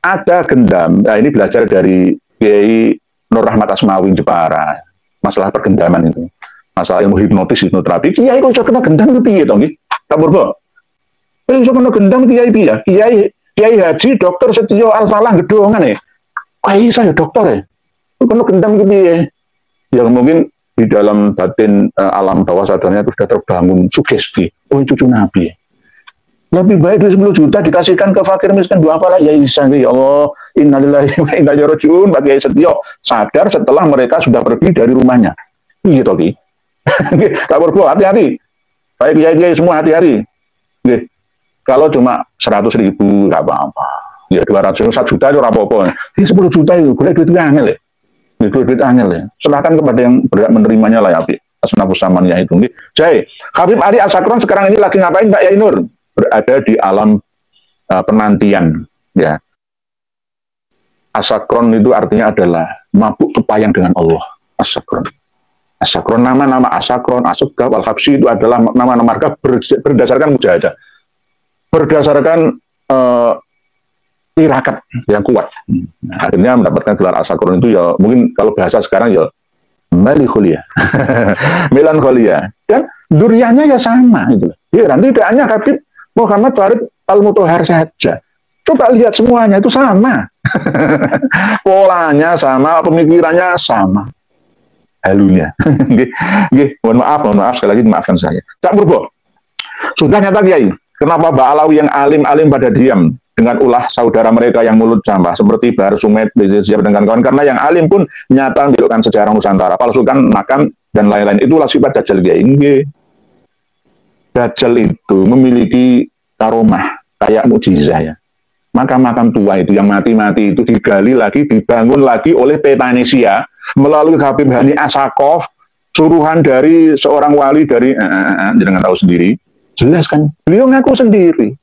ada gendam. Nah, ini belajar dari Kiai Nur Rahmat Asmawi Jepara. Masalah pergendaman itu. Masalah ilmu hipnotis, hipnoterapi. Kiai kok iso kena gendam itu piye to nggih? Tak purba. Iso kena gendam kiai piye? Kiai Haji Dr. Setyo Al-Falah Gedongan ya. Kiai saya dokter ya. Kena gendam itu piye? Ya mungkin di dalam batin alam bawah sadarnya itu sudah terbangun sugesti. Oh, itu cucu Nabi. Lebih baik duit 10 juta dikasihkan ke fakir miskin dua falah ya isa ya Allah innalillahi wa inna ilaihi rajiun. Bagi Setyo sadar setelah mereka sudah pergi dari rumahnya. Iya toh Ki. Kabar gua hati-hati. Baik kiai semua hati-hati. Kalau cuma 100.000 nggak apa-apa. Ya 200 1 juta itu apa-apa. Ini 10 juta itu boleh duit angel ya. Duit angel ya. Silahkan kepada yang berhak menerimanya lah ya. Asnafus samaniyah itu. Jai, Habib Ali As-Sakron sekarang ini lagi ngapain Mbak Yainur? Berada di alam penantian ya. As-Sakron itu artinya adalah mabuk kepayang dengan Allah. As-Sakron. As-Sakron, nama-nama As-Sakron, As-Sugab, Al-Habsyi itu adalah nama-nama marga berdasarkan mujahadah. Berdasarkan tirakat yang kuat. Nah, akhirnya mendapatkan gelar As-Sakron itu ya mungkin kalau bahasa sekarang ya melankolia. Melankolia. Dan duriannya ya sama gitu. Ya, nanti tidak hanya Habib Muhammad Farid Al-Mutahhar saja. Coba lihat semuanya itu sama. Polanya sama, pemikirannya sama. Halunya. Mohon maaf sekali lagi maafkan saya. Tak berbohong. Sudah nyata Kiai. Kenapa Mbak Alawi yang alim-alim pada diam dengan ulah saudara mereka yang mulut sampah seperti Bahar Sumet, siapa dengan kawan, karena yang alim pun nyata membelokkan sejarah Nusantara, palsukan, makan dan lain-lain. Itulah sifat Dajjal Kiai. Dajjal itu memiliki karomah kayak mukjizah ya. Makam-makam tua itu yang mati-mati itu digali lagi, dibangun lagi oleh Petanesia melalui Habib Hani Asakov, suruhan dari seorang wali dari jangan tahu sendiri. Jelas kan? Beliau ngaku sendiri.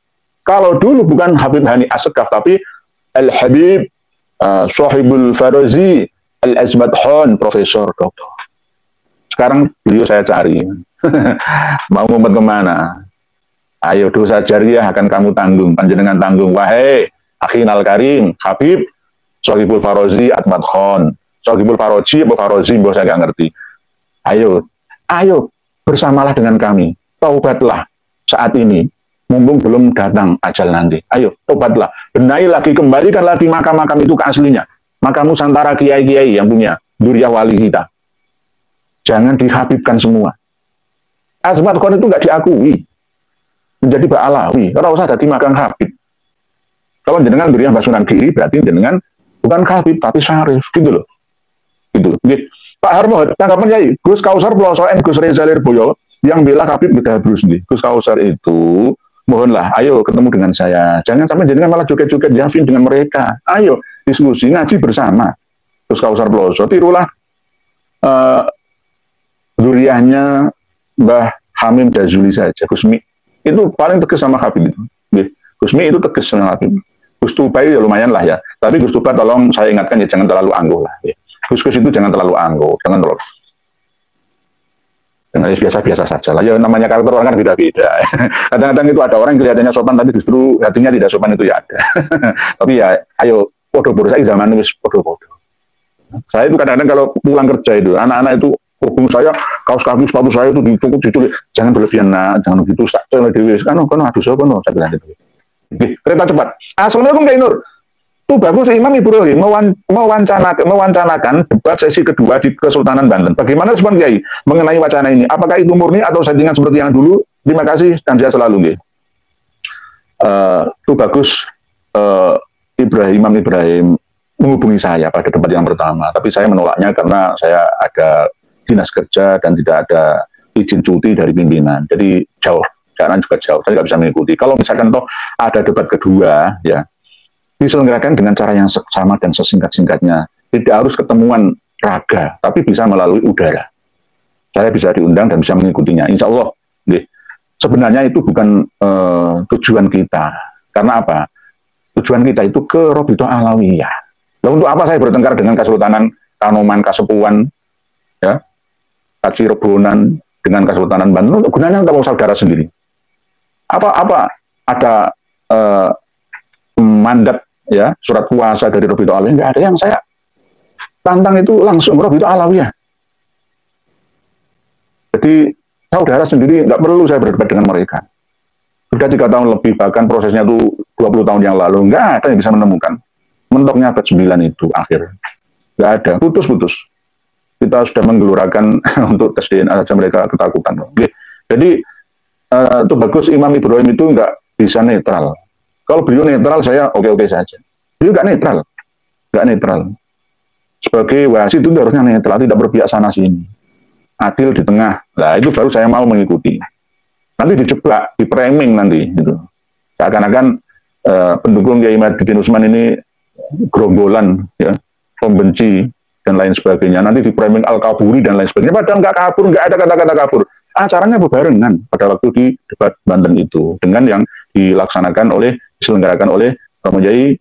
Kalau dulu bukan Habib Hani Asakov tapi Al-Habib Sohibul Farozi Al-Azmat Khan, Profesor Doktor. Sekarang beliau saya cari. Mau ngumpet kemana? Ayo dosa jariah akan kamu tanggung, panjenengan tanggung. Wahai akhinal karim, Habib Sohibul Farozi Azmat Khan. Sohibul Farozi atau Farozi, saya nggak ngerti. Ayo bersamalah dengan kami. Taubatlah saat ini. Mumpung belum datang ajal nanti. Ayo, tobatlah. Benahi lagi, kembalikan lagi makam-makam itu ke aslinya. Makam Nusantara kiai-kiai yang punya duriah wali kita. Jangan dihabibkan semua. Azmat Khan itu nggak diakui. Menjadi Mbak Alawi. Kalau usah jadi makam Habib. Kalau jenengan duriah Basunan Giri, berarti jenengan bukan Habib, tapi Syarif. Gitu loh. Gitu. Pak Harmo, tanggapan Yai, Gus Kausar Pelosoen, Gus Reza Lirboyo, yang bela Habib Bedabrus nih. Gus Kausar itu, mohonlah, ayo ketemu dengan saya. Jangan sampai jenengan malah joget-joget Yafin dengan mereka. Ayo, diskusi, ngaji bersama. Gus Kausar Peloso, tirulah duriahnya Mbah Hamim Jazuli saja, Gusmi. Itu paling tegas sama Habib itu. Gusmi itu tegas sama Habib. Gus Tubai ya lumayan lah ya. Tapi Gus Tubai tolong saya ingatkan ya jangan terlalu angkuh lah. Ya. Gus-gus itu jangan terlalu angkuh, jangan terlalu. Dengan biasa-biasa saja lah. Ya namanya karakter orang kan beda-beda. Kadang-kadang itu ada orang yang kelihatannya sopan tapi justru hatinya tidak sopan, itu ya ada. Tapi ya ayo podo-podo, saya zaman itu podo-podo. Saya itu kadang-kadang kalau pulang kerja itu anak-anak itu hubung saya, kaos kaki sepatu saya itu diculik. Jangan berlebihan nak, jangan begitu. Jangan dewi. Kan aduh saya saya bilang gitu. Kereta cepat. Assalamualaikum Kak Nur. Itu bagus Imam Ibrahim mewancanakan debat sesi kedua di Kesultanan Banten. Bagaimana respon Kiai mengenai wacana ini? Apakah itu murni atau settingan seperti yang dulu? Terima kasih dan saya selalu itu bagus. Imam Ibrahim menghubungi saya pada debat yang pertama, tapi saya menolaknya karena saya ada dinas kerja dan tidak ada izin cuti dari pimpinan. Jadi jauh, jalan juga jauh, saya nggak bisa mengikuti. Kalau misalkan toh ada debat kedua, ya diselenggarakan dengan cara yang sama dan sesingkat-singkatnya. Tidak harus ketemuan raga, tapi bisa melalui udara. Saya bisa diundang dan bisa mengikutinya. Insya Allah. Sebenarnya itu bukan tujuan kita. Karena apa? Tujuan kita itu ke Robito Alawiyah. Lalu untuk apa saya bertengkar dengan Kesultanan Kanoman, Kasepuan, ya, Kaci Rebonan dengan Kesultanan Banten? Untuk gunanya untuk saudara sendiri. Apa ada mandat ya surat kuasa dari Rabi'atul Alawiyah, nggak ada. Yang saya tantang itu langsung Rabi'atul Alawiyah. Jadi saudara sendiri nggak perlu saya berdebat dengan mereka. Sudah 3 tahun lebih, bahkan prosesnya itu 20 tahun yang lalu, nggak ada yang bisa menemukan. Mentoknya abad 9 itu akhir. Nggak ada, putus-putus. Kita sudah menggelurakan untuk tes DNA saja mereka ketakutan. Oke. Jadi itu bagus, Imam Ibrahim itu nggak bisa netral. Kalau beliau netral, saya oke-oke saja. Beliau nggak netral. Nggak netral. Sebagai wasit itu harusnya netral, tidak berpihak sana sini. Adil di tengah. Nah, itu baru saya mau mengikuti. Nanti dijebak, di framing nanti. Gitu. Seakan-akan pendukung Kiai Maiduddin Utsman ini gerombolan, ya, pembenci, dan lain sebagainya. Nanti di framing al-kaburi dan lain sebagainya. Padahal nggak kabur, nggak ada kata-kata kabur. Acaranya berbarengan pada waktu di debat Banten itu. Dengan yang diselenggarakan oleh Romo Kiai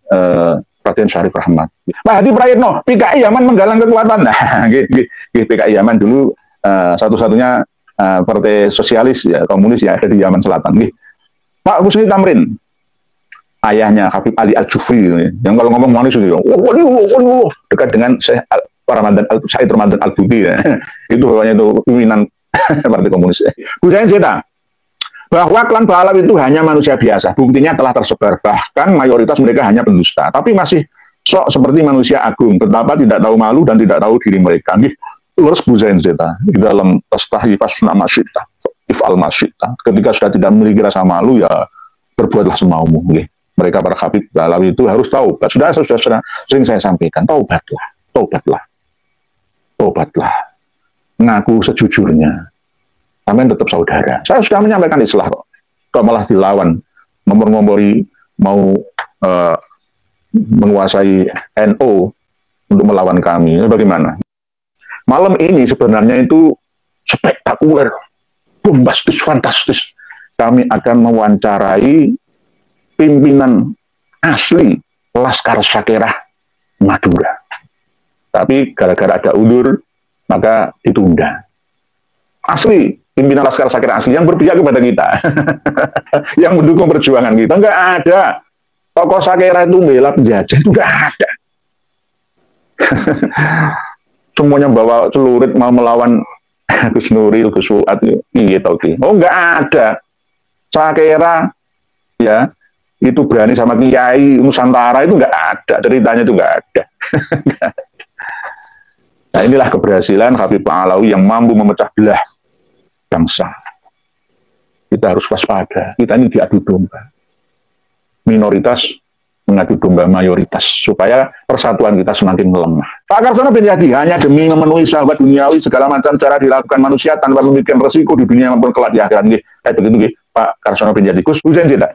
Raden Syarif Rahmat. Pak Hadi Prayitno, PKI Yaman menggalang kekuatan. Nah, PKI Yaman dulu satu-satunya partai sosialis, ya, komunis yang ada di Yaman Selatan. Pak Husni Tamrin, ayahnya Habib Ali Al-Jufri, yang kalau ngomong manis itu, dekat dengan Syekh Said Ramadan Al-Buti, ya. Itu bawahnya itu pimpinan Partai Komunis. Budayan Zeta, bahwa klan Ba'alawi itu hanya manusia biasa, buktinya telah tersebar, bahkan mayoritas mereka hanya pendusta, tapi masih sok seperti manusia agung, betapa tidak tahu malu dan tidak tahu diri mereka. Lurus Budayan Zeta, di dalam Tastahi Fasna Masyita, If'al Masyita, ketika sudah tidak memiliki rasa malu, ya berbuatlah semaumu. Mereka para Habib Ba'alawi itu harus taubat. Sudah sering saya sampaikan, taubatlah. Ngaku sejujurnya. Sampai tetap saudara. Saya sudah menyampaikan islah kok. Kok malah dilawan, ngompor-ngompori, mau menguasai NU untuk melawan kami. Ini bagaimana? Malam ini sebenarnya itu spektakuler, bombastis, fantastis. Kami akan mewawancarai pimpinan asli Laskar Sakirah Madura. Tapi gara-gara ada udur, maka ditunda. Asli, pimpinan Laskar Sakirah asli yang berpihak kepada kita. Yang mendukung perjuangan kita. Enggak ada. Tokoh Sakirah itu bela penjajah, itu enggak ada. Semuanya bawa celurit mau melawan Gus Nuril, Gus Fuad, gitu. Oh, enggak ada. Sakirah, ya, itu berani sama Kiai Nusantara itu enggak ada. Ceritanya itu enggak ada. Nah, inilah keberhasilan Habib Ba'alawi yang mampu memecah belah bangsa. Kita harus waspada. Kita ini diadu domba. Minoritas mengadu domba mayoritas supaya persatuan kita semakin melemah. Pak Karsono bin Yadi hanya demi memenuhi syahwat duniawi segala macam cara dilakukan manusia tanpa memikirkan resiko di dunia maupun kelak di akhirat. Kayak begitu, Pak Karsono bin Yadi. Gus Husain Zeta.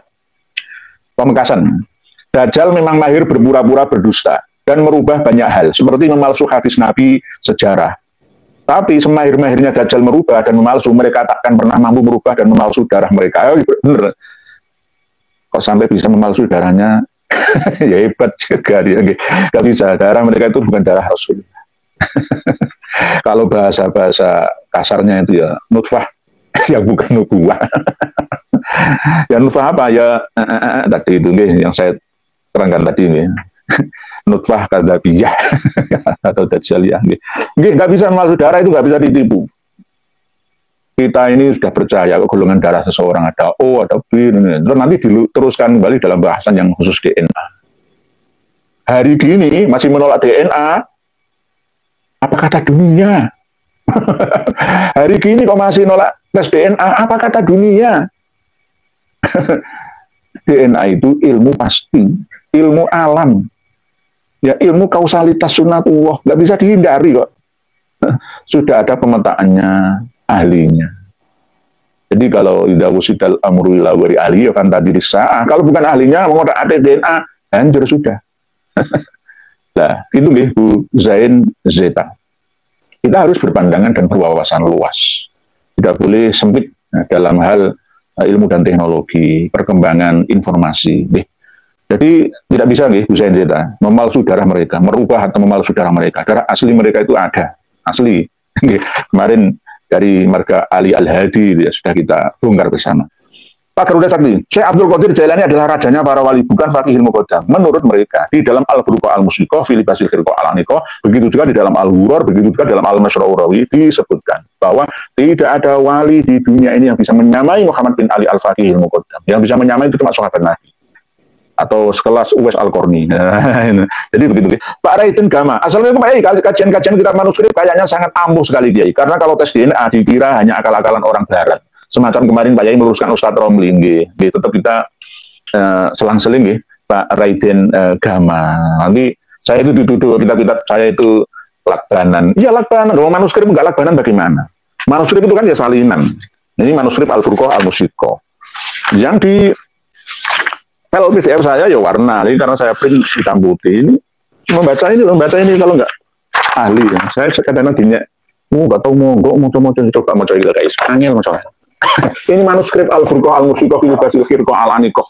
Pamekasan. Dajjal memang mahir berpura-pura berdusta dan merubah banyak hal, seperti memalsu hadis Nabi, sejarah. Tapi semahir-mahirnya Dajjal merubah dan memalsu, mereka takkan pernah mampu merubah dan memalsu darah mereka. Bener. Kok sampai bisa memalsu darahnya? Ya hebat juga dia. Gak bisa, darah mereka itu bukan darah Rasul. Kalau bahasa-bahasa kasarnya itu ya nutfah, yang bukan nubuah. Ya nutfah apa? Ya tadi itu yang saya terangkan tadi ini. Nutfah kadzabiyah atau dajjaliyah. Nggak bisa memalsu darah, itu nggak bisa ditipu. Kita ini sudah percaya golongan darah seseorang ada O, ada B, terus nanti diteruskan kembali dalam bahasan yang khusus DNA. Hari ini masih menolak DNA, apa kata dunia? Hari ini kok masih nolak tes DNA, apa kata dunia? DNA itu ilmu pasti, ilmu alam. Ya, ilmu kausalitas sunatullah, nggak bisa dihindari kok. Sudah ada pemetaannya, ahlinya. Jadi kalau tidak wusidal amru ila wari ahli, ya kan tadi disa'ah. Kalau bukan ahlinya, mau ada DNA, hancur sudah. Nah, itu nih Bu Zain Zeta. Kita harus berpandangan dan berwawasan luas. Tidak boleh sempit dalam hal ilmu dan teknologi, perkembangan informasi. Jadi tidak bisa Bu Zain Zeta memalsu darah mereka, merubah atau memalsu darah mereka. Darah asli mereka itu ada, asli. Kemarin dari marga Ali Al-Hadi ya, sudah kita bongkar bersama. Pak Garuda Sakti, Syekh Abdul Qadir Jailani adalah rajanya para wali, bukan fakih ilmu qadam. Menurut mereka, di dalam Al-Buruqa Al-Musyiqah, Fili Basil Khirqah Al-Anikoh, begitu juga di dalam Al-Hurur, begitu juga dalam Al-Masyra'urawi, disebutkan bahwa tidak ada wali di dunia ini yang bisa menyamai Muhammad bin Ali Al-Fakih ilmu qadam. Yang bisa menyamai itu cuma sahabat Nabi. Atau sekelas Uwais Al-Qarni. Jadi begitu. Pak Raiden Gama, asalnya itu kajian-kajian kitab manuskrip kayaknya sangat ampuh sekali Kiai. Karena kalau tes DNA dikira hanya akal-akalan orang barat. Semacam kemarin Pak Yai meluruskan Ustadz Romli, tetap kita selang-seling, Pak Raiden Gama. Nanti saya itu dituduh, kitab-kitab saya itu lakbanan. Iya lakbanan, kalau manuskrip enggak lakbanan bagaimana? Manuskrip itu kan ya salinan. Ini manuskrip Al-Furqah Al-Musyiqah. Yang di file PDF saya ya warna, ini karena saya print hitam putih. Ini membaca ini kalau enggak ahli. Ya. Saya kadang-kadang nggak tahu mau coba mau coba guys, angel mau coba. Ini manuskrip Al-Furqah Al-Musyiqah Fili Basil Khirqah Al-Anikoh.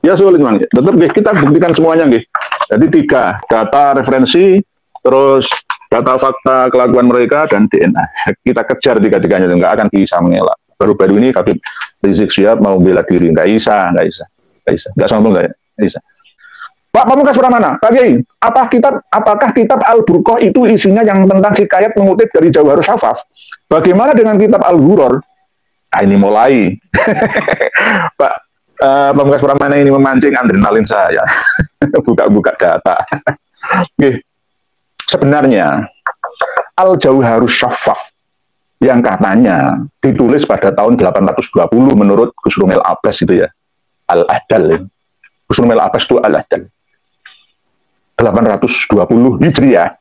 Ya sulit memang. Tetap kita buktikan semuanya nggih. Jadi 3, data referensi, terus data fakta kelakuan mereka dan DNA. Kita kejar 3-tiganya, nggak akan bisa mengelak. Baru-baru ini Habib Rizik Syihab mau bela diri, nggak bisa. Nggak sombong nggak bisa. Pak Pamungkas Pramana, Pak Kiai, apakah kitab Al-Burqah itu isinya yang tentang hikayat mengutip dari Jawharus Syafaf? Bagaimana dengan kitab Al-Ghuror? Nah, ini mulai. Pak Pamungkas Pramana ini memancing adrenalin saya. Buka-buka data. Oke. Sebenarnya Al-Jawharus Syafaf yang katanya ditulis pada tahun 820 menurut Gus Rumel Abbas itu ya. Al-Ahdal. Gus Rumel Abbas itu Al-Ahdal. 820 Hijriah.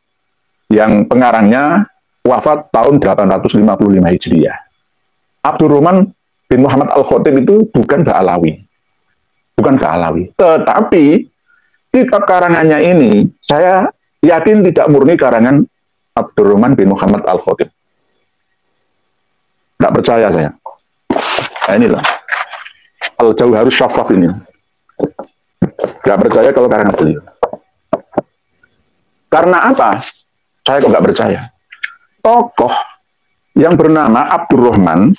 Yang pengarangnya wafat tahun 855 Hijriah. Abdurrahman bin Muhammad Al-Khatib itu bukan Ba'alawi. Tetapi kitab karangannya ini saya yakin tidak murni karangan Abdurrahman bin Muhammad Al-Khatib. Tidak percaya saya. Nah inilah Al-Jawharus Syafaf ini. Tidak percaya kalau karangan beliau. Karena apa? Saya kok nggak percaya. Tokoh yang bernama Abdurrahman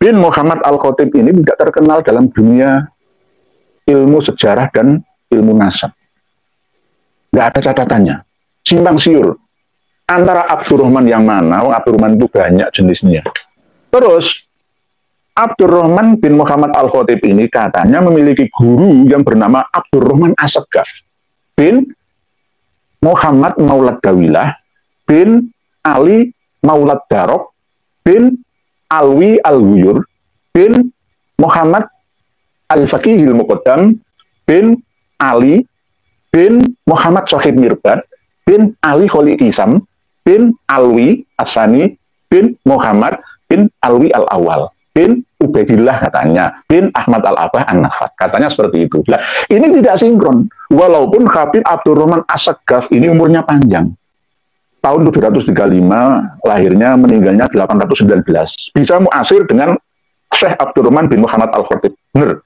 bin Muhammad Al-Khatib ini tidak terkenal dalam dunia ilmu sejarah dan ilmu nasab. Nggak ada catatannya. Simpang siur. Antara Abdurrahman yang mana, Abdurrahman itu banyak jenisnya. Terus, Abdurrahman bin Muhammad Al-Khatib ini katanya memiliki guru yang bernama Abdurrahman As-Saggaf bin Muhammad Maulad Dawilah bin Ali Maulad Darok bin Alwi Al-Ghuyur bin Muhammad Al-Faqihil Muqaddam bin Ali bin Muhammad Sohib Mirbad bin Ali Kholi Kisam bin Alwi Asani bin Muhammad bin Alwi Al-Awal bin Ubaidillah katanya bin Ahmad Al-Abah An-Nafat katanya seperti itu. Nah, ini tidak sinkron walaupun Habib Abdurrahman As-Saggaf ini umurnya panjang. Tahun 735 lahirnya, meninggalnya 819. Bisa muasir dengan Syekh Abdurrahman bin Muhammad Al-Khatib. Benar.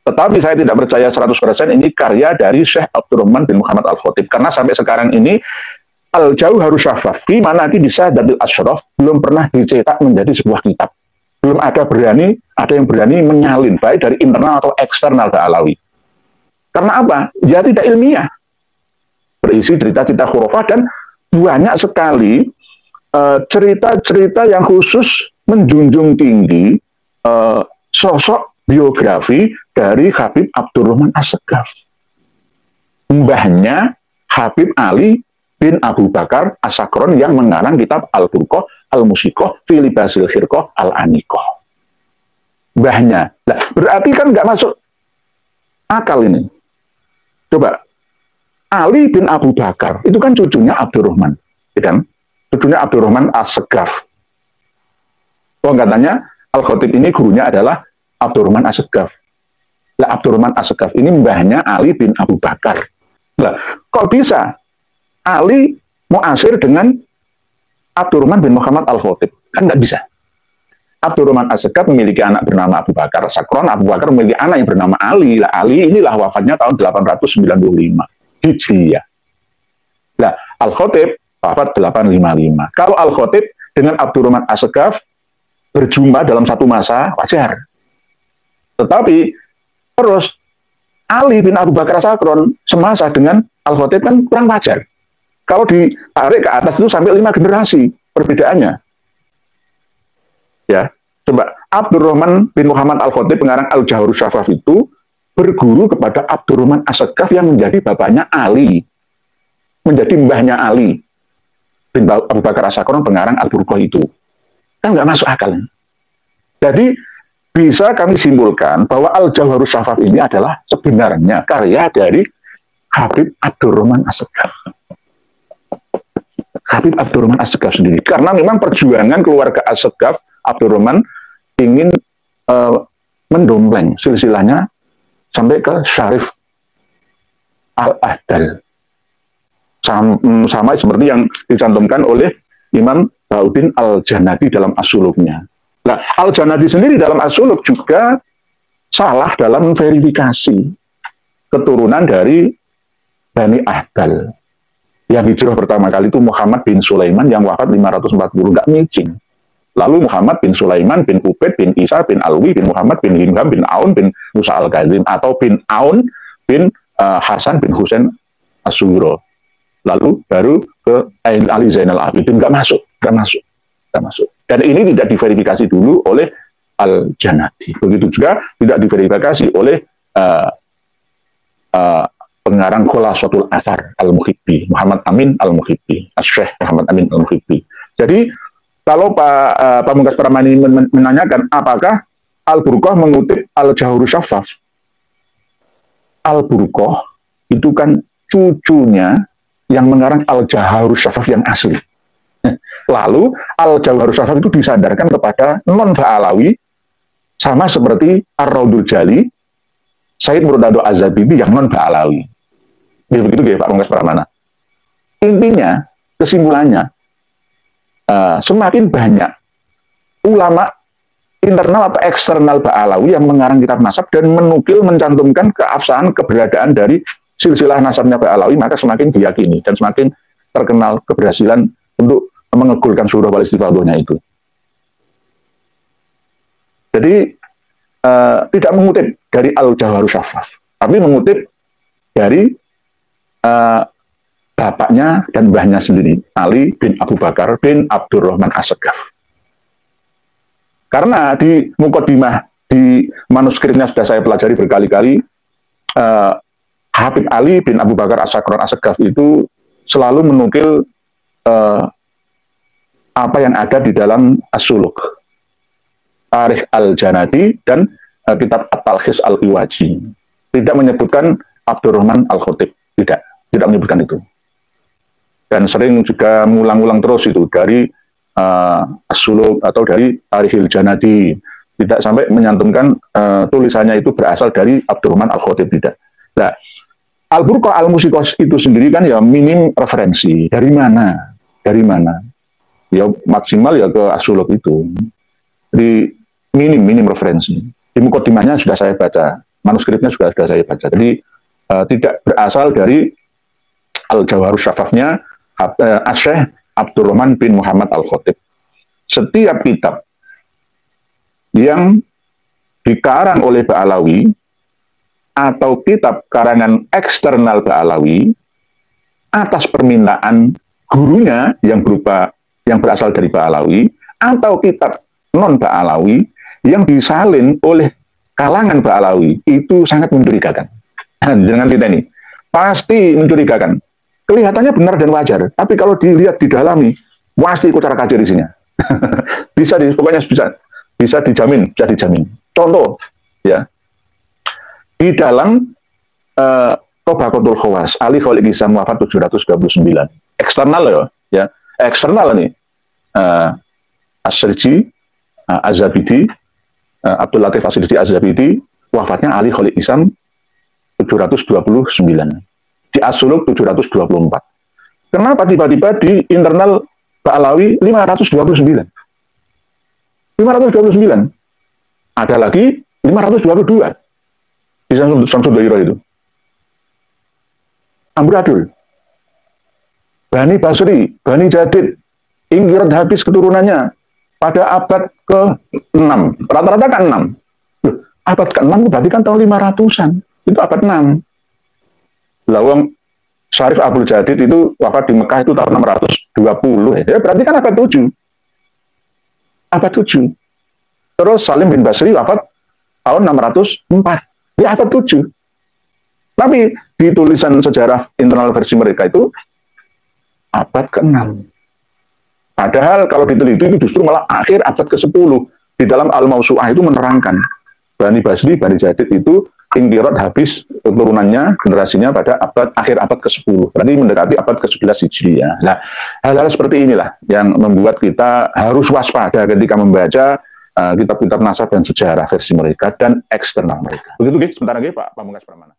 Tetapi saya tidak percaya 100% ini karya dari Syekh Abdurrahman bin Muhammad Al-Khatib. Karena sampai sekarang ini Al-Jawharus Syafaf fi Manaqib Sadatil Asyraf belum pernah dicetak menjadi sebuah kitab. Belum ada yang berani menyalin baik dari internal atau eksternal Ba'alawi. Karena apa? Ya tidak ilmiah. Berisi cerita-cerita khurafah dan banyak sekali cerita-cerita yang khusus menjunjung tinggi sosok biografi dari Habib Abdurrahman As-Saggaf. Mbahnya Habib Ali bin Abu Bakar As-Sakron yang mengarang kitab Al-Furqah Al-Musyiqah Fili Basil Khirqah Al-Anikoh. Mbahnya. Nah, berarti kan nggak masuk akal ini. Coba. Ali bin Abu Bakar, itu kan cucunya Abdurrahman, ya kan? Cucunya Abdurrahman As-Saggaf. Oh, katanya Al-Khatib ini gurunya adalah Abdurrahman As-Saggaf. Lah, Abdurrahman As-Saggaf ini mbahnya Ali bin Abu Bakar. Lah, kok bisa Ali muasir dengan Abdurrahman bin Muhammad Al-Khatib? Kan nggak bisa. Abdurrahman As-Saggaf memiliki anak bernama Abu Bakar Sakron, Abu Bakar memiliki anak yang bernama Ali. Lah, Ali inilah wafatnya tahun 895. Hijriah. Nah, Al-Khatib wafat 855. Kalau Al-Khatib dengan Abdurrahman As-Saggaf berjumpa dalam satu masa, wajar. Tetapi terus Ali bin Abu Bakar As-Sakron semasa dengan Al-Khatib kan kurang wajar. Kalau ditarik ke atas itu sampai 5 generasi perbedaannya. Ya, coba Abdurrahman bin Muhammad Al-Khatib pengarang Al-Jawharus Syafaf itu berguru kepada Abdurrahman As-Saqqaf yang menjadi bapaknya Ali, menjadi mbahnya Ali bin Abu Bakar As-Sakron pengarang Al-Burqah itu. Kan nggak masuk akal. Jadi bisa kami simpulkan bahwa Al-Jawharus Syafaf ini adalah sebenarnya karya dari Habib Abdurrahman As-Saqqaf. Habib Abdurrahman As-Saqqaf sendiri. Karena memang perjuangan keluarga As-Saqqaf, Abdurrahman ingin mendompleng silsilahnya sampai ke Syarif Al-Ahdal. Sama seperti yang dicantumkan oleh Imam Bauddin Al-Janadi dalam As-Suluknya. Nah, Al-Janadi sendiri dalam As-Suluk juga salah dalam verifikasi keturunan dari Bani Ahdal. Yang hijrah pertama kali itu Muhammad bin Sulaiman yang wafat 540, nggak micing. Lalu Muhammad bin Sulaiman bin Ubaid bin Isa bin Alwi bin Muhammad bin Hingham bin Aun bin Musa Al-Kazim atau bin Aun bin Hasan bin Husain As-Sugro. Lalu baru ke Ali Zainal Abidin, nggak masuk. Dan ini tidak diverifikasi dulu oleh Al-Janadi. Begitu juga tidak diverifikasi oleh pengarang Khulasatul Athar Al-Muhibbi, Muhammad Amin Al-Muhibbi, Syekh Muhammad Amin Al-Muhibbi. Jadi kalau Pak Pamungkas Pramani menanyakan apakah Al-Burqah mengutip Al-Jawharus Syafaf, Al-Burqah itu kan cucunya yang mengarang Al-Jawharus Syafaf yang asli. Lalu Al-Jawharus Syafaf itu disandarkan kepada non-Ba'alawi sama seperti Ar-Raudul Jali, Said Murtado Az-Zabibi yang non-Ba'alawi. Begitu ya Pak Pamungkas Pramana. Intinya, kesimpulannya, semakin banyak ulama internal atau eksternal Ba'alawi yang mengarang kitab nasab dan menukil, mencantumkan keabsahan keberadaan dari silsilah nasabnya Ba'alawi, maka semakin diyakini dan semakin terkenal keberhasilan untuk mengegulkan surah wal istifadhahnya itu. Jadi tidak mengutip dari Al-Jawharus Syafaf, tapi mengutip dari bapaknya dan mbahnya sendiri, Ali bin Abu Bakar bin Abdurrahman As-Saqqaf. Karena di Muqaddimah, di manuskripnya sudah saya pelajari berkali-kali, Habib Ali bin Abu Bakar As-Sakron As-Saqqaf itu selalu menukil apa yang ada di dalam As-Suluk, Tarikh Al-Janadi dan kitab At-Talkhis Al-Iwaji. Tidak menyebutkan Abdurrahman Al-Khatib, tidak menyebutkan itu. Dan sering juga mengulang-ulang terus itu dari As-Suluk atau dari Tarikh Al-Janadi. Tidak sampai menyantumkan tulisannya itu berasal dari Abdurrahman Al-Khatib, tidak. Nah, Al-Burqah Al-Musiqah itu sendiri kan ya minim referensi. Dari mana? Ya maksimal ya ke As-Suluk itu. Jadi minim referensi. Di Muqaddimahnya sudah saya baca, manuskripnya sudah saya baca. Jadi tidak berasal dari Al-Jawharus Syafafnya Syekh Abdurrahman bin Muhammad Al-Khatib. Setiap kitab yang dikarang oleh Ba'alawi atau kitab karangan eksternal Ba'alawi atas permintaan gurunya yang berasal dari Ba'alawi atau kitab non Ba'alawi yang disalin oleh kalangan Ba'alawi itu sangat mencurigakan. Jangan kita ini pasti mencurigakan. Kelihatannya benar dan wajar, tapi kalau dilihat didalami pasti ikut cara kacir isinya. Pokoknya bisa dijamin. Contoh ya, di dalam Tabaqatul Khawas Ali Khalid Hisam wafat 729, eksternal ya eksternal nih, As-Sirji Az-Zabidi, Abdul Latif As-Sirji Az-Zabidi wafatnya Ali Khalid Hisam 729, di As-Suluk 724. Kenapa tiba-tiba di internal Ba'alawi 529? 529. Ada lagi 522 di Syamsul Dairah itu. Amburadul, Bani Basri, Bani Jadid, Ingkirat habis keturunannya pada abad ke-6. Rata-rata kan 6. Abad ke-6 berarti kan tahun 500-an. Itu abad 6. Lawang Syarif Abdul Jadid itu wafat di Mekah itu tahun 620. Ya, berarti kan abad 7. Abad 7. Terus Salim bin Basri wafat tahun 604. Ya, abad 7. Tapi di tulisan sejarah internal versi mereka itu abad ke-6. Padahal kalau diteliti itu justru malah akhir abad ke-10. Di dalam Al-Mausu'ah itu menerangkan Bani Basri, Bani Jadid itu Ingkirot habis turunannya, generasinya pada akhir abad ke-10. Berarti mendekati abad ke-11 Hijriah. Nah, hal-hal seperti inilah yang membuat kita harus waspada ketika membaca kitab-kitab nasab dan sejarah versi mereka dan eksternal mereka. Begitu, sebentar lagi Pak Pamungkas Pramana.